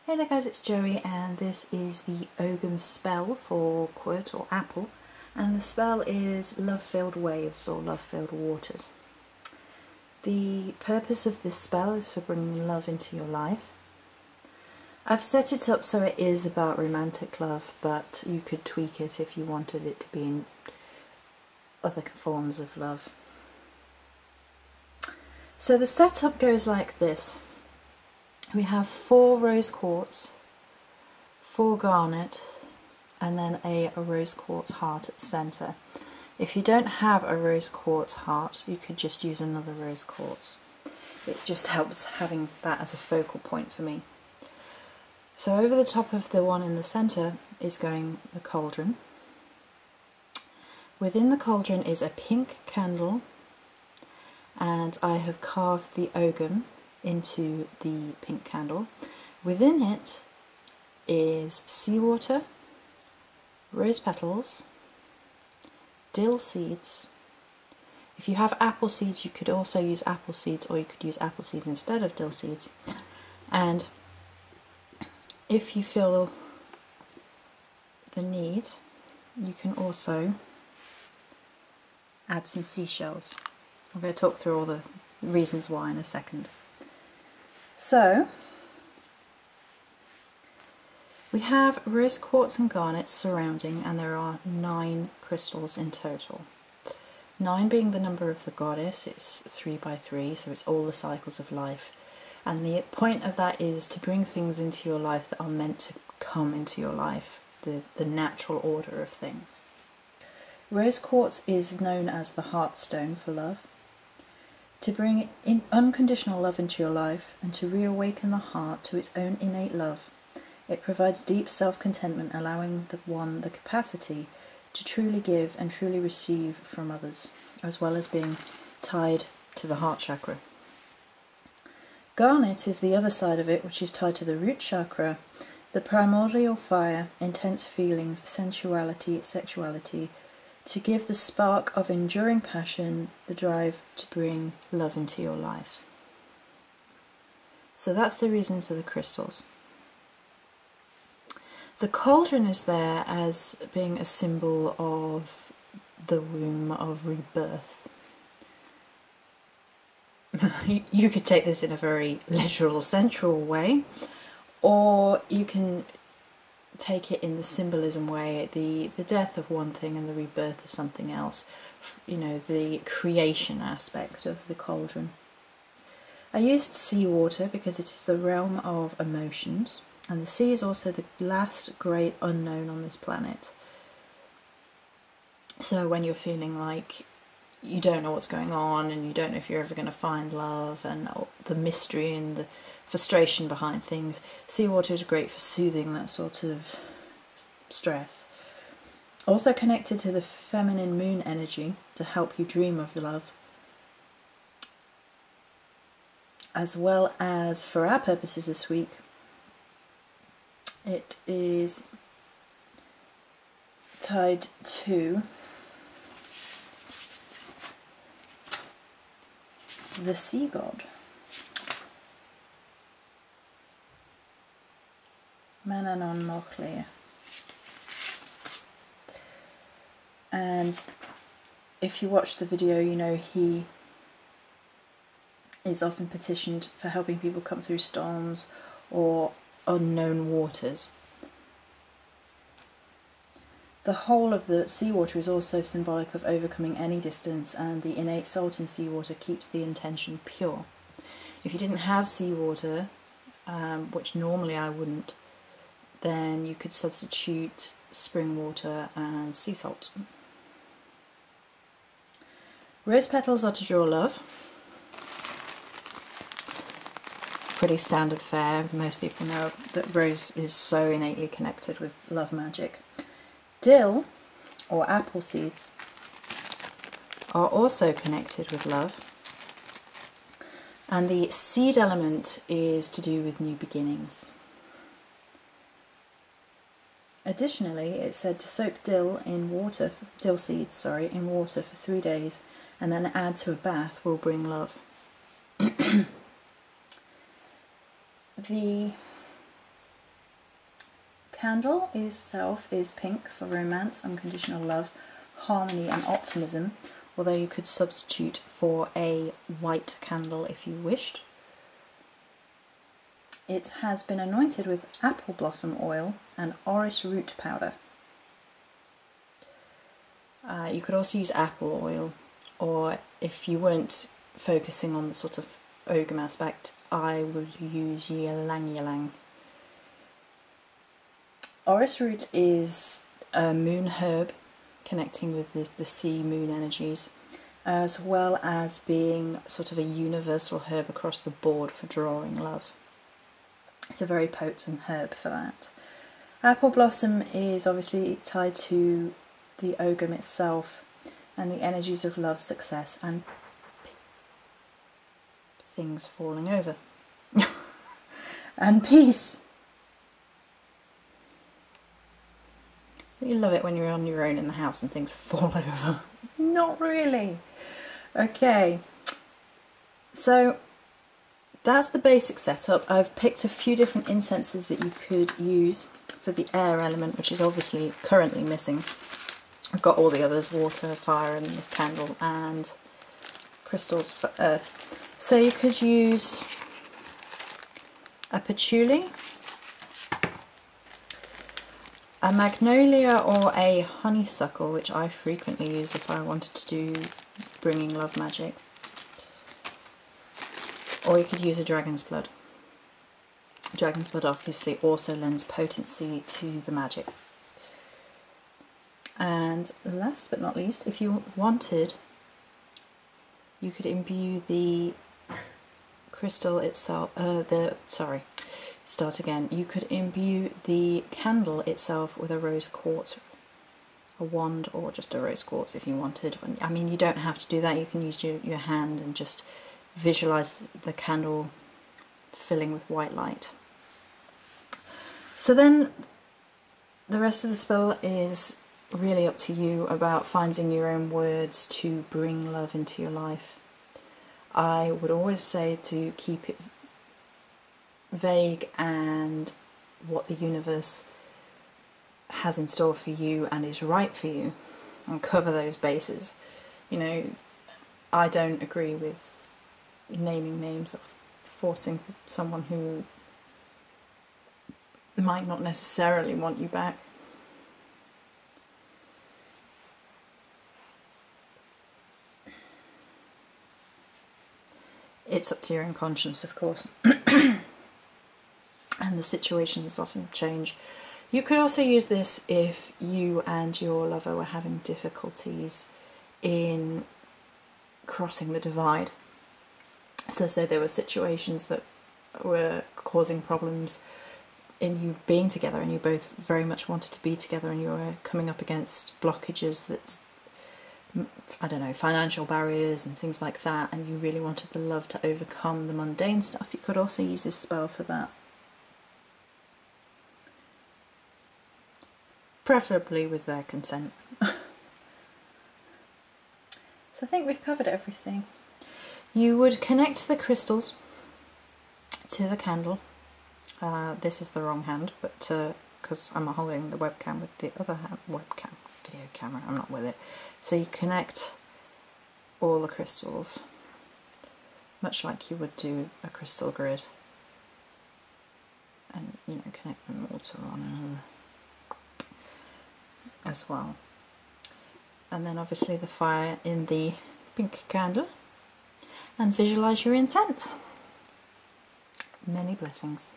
Hey there guys, it's Joey and this is the Ogham spell for quote or apple, and the spell is love-filled waves or love-filled waters. The purpose of this spell is for bringing love into your life. I've set it up so it is about romantic love, but you could tweak it if you wanted it to be in other forms of love. So the setup goes like this. We have 4 rose quartz, 4 garnet, and then a rose quartz heart at the centre. If you don't have a rose quartz heart, you could just use another rose quartz. It just helps having that as a focal point for me. So over the top of the one in the centre is going the cauldron. Within the cauldron is a pink candle, and I have carved the Ogham into the pink candle. Within it is seawater, rose petals, dill seeds. If you have apple seeds, you could also use apple seeds, or you could use apple seeds instead of dill seeds. And if you feel the need, you can also add some seashells. I'm going to talk through all the reasons why in a second. So, we have rose quartz and garnet surrounding, and there are 9 crystals in total. 9 being the number of the goddess, it's 3 by 3, so it's all the cycles of life. And the point of that is to bring things into your life that are meant to come into your life, the natural order of things. Rose quartz is known as the heartstone for love. To bring unconditional love into your life and to reawaken the heart to its own innate love. It provides deep self-contentment, allowing the capacity to truly give and truly receive from others, as well as being tied to the heart chakra. Garnet is the other side of it, which is tied to the root chakra, the primordial fire, intense feelings, sensuality, sexuality, to give the spark of enduring passion, the drive to bring love into your life. So that's the reason for the crystals. The cauldron is there as being a symbol of the womb of rebirth. You could take this in a very literal, sensual way, or you can take it in the symbolism way, the death of one thing and the rebirth of something else, you know, the creation aspect of the cauldron. I used seawater because it is the realm of emotions, and the sea is also the last great unknown on this planet. So when you're feeling like you don't know what's going on and you don't know if you're ever going to find love, and the mystery and the frustration behind things, seawater is great for soothing that sort of stress. Also connected to the feminine moon energy to help you dream of love, as well as, for our purposes this week, it is tied to the sea god, Manannán Mac Lir. And if you watch the video, you know he is often petitioned for helping people come through storms or unknown waters. The whole of the seawater is also symbolic of overcoming any distance, and the innate salt in seawater keeps the intention pure. If you didn't have seawater, which normally I wouldn't, then you could substitute spring water and sea salt. Rose petals are to draw love. Pretty standard fare. Most people know that rose is so innately connected with love magic. Dill, or apple seeds, are also connected with love. And the seed element is to do with new beginnings. Additionally, it's said to soak dill seeds in water for 3 days, and then add to a bath will bring love. The candle itself is pink for romance, unconditional love, harmony and optimism, although you could substitute for a white candle if you wished. It has been anointed with apple blossom oil and orris root powder. You could also use apple oil, or if you weren't focusing on the sort of Ogham aspect, I would use ylang ylang. Orris root is a moon herb connecting with the sea moon energies, as well as being sort of a universal herb across the board for drawing love. It's a very potent herb for that. Apple blossom is obviously tied to the Ogham itself and the energies of love, success and things falling over. And peace. You love it when you're on your own in the house and things fall over. Not really. Okay, so that's the basic setup. I've picked a few different incenses that you could use for the air element, which is obviously currently missing. I've got all the others, water, fire and the candle, and crystals for earth. So you could use a patchouli, a magnolia or a honeysuckle, which I frequently use if I wanted to do bringing love magic. Or you could use a dragon's blood. Dragon's blood obviously also lends potency to the magic. And last but not least, if you wanted, you could imbue the crystal itself, you could imbue the candle itself with a rose quartz, a wand, or just a rose quartz if you wanted. I mean, you don't have to do that, you can use your hand and just visualize the candle filling with white light. So then the rest of the spell is really up to you about finding your own words to bring love into your life. I would always say to keep it vague and what the universe has in store for you and is right for you, and cover those bases. You know, I don't agree with naming names or forcing someone who might not necessarily want you back. It's up to your own conscience, of course. And the situations often change. You could also use this if you and your lover were having difficulties in crossing the divide. So say there were situations that were causing problems in you being together and you both very much wanted to be together and you were coming up against blockages that's, I don't know, financial barriers and things like that, and you really wanted the love to overcome the mundane stuff, you could also use this spell for that. Preferably with their consent. So I think we've covered everything. You would connect the crystals to the candle. This is the wrong hand, but because I'm holding the webcam with the other hand, video camera, I'm not with it. So you connect all the crystals, much like you would do a crystal grid, and you know, connect them all to one another as well. And then obviously the fire in the pink candle, and visualize your intent. Many blessings.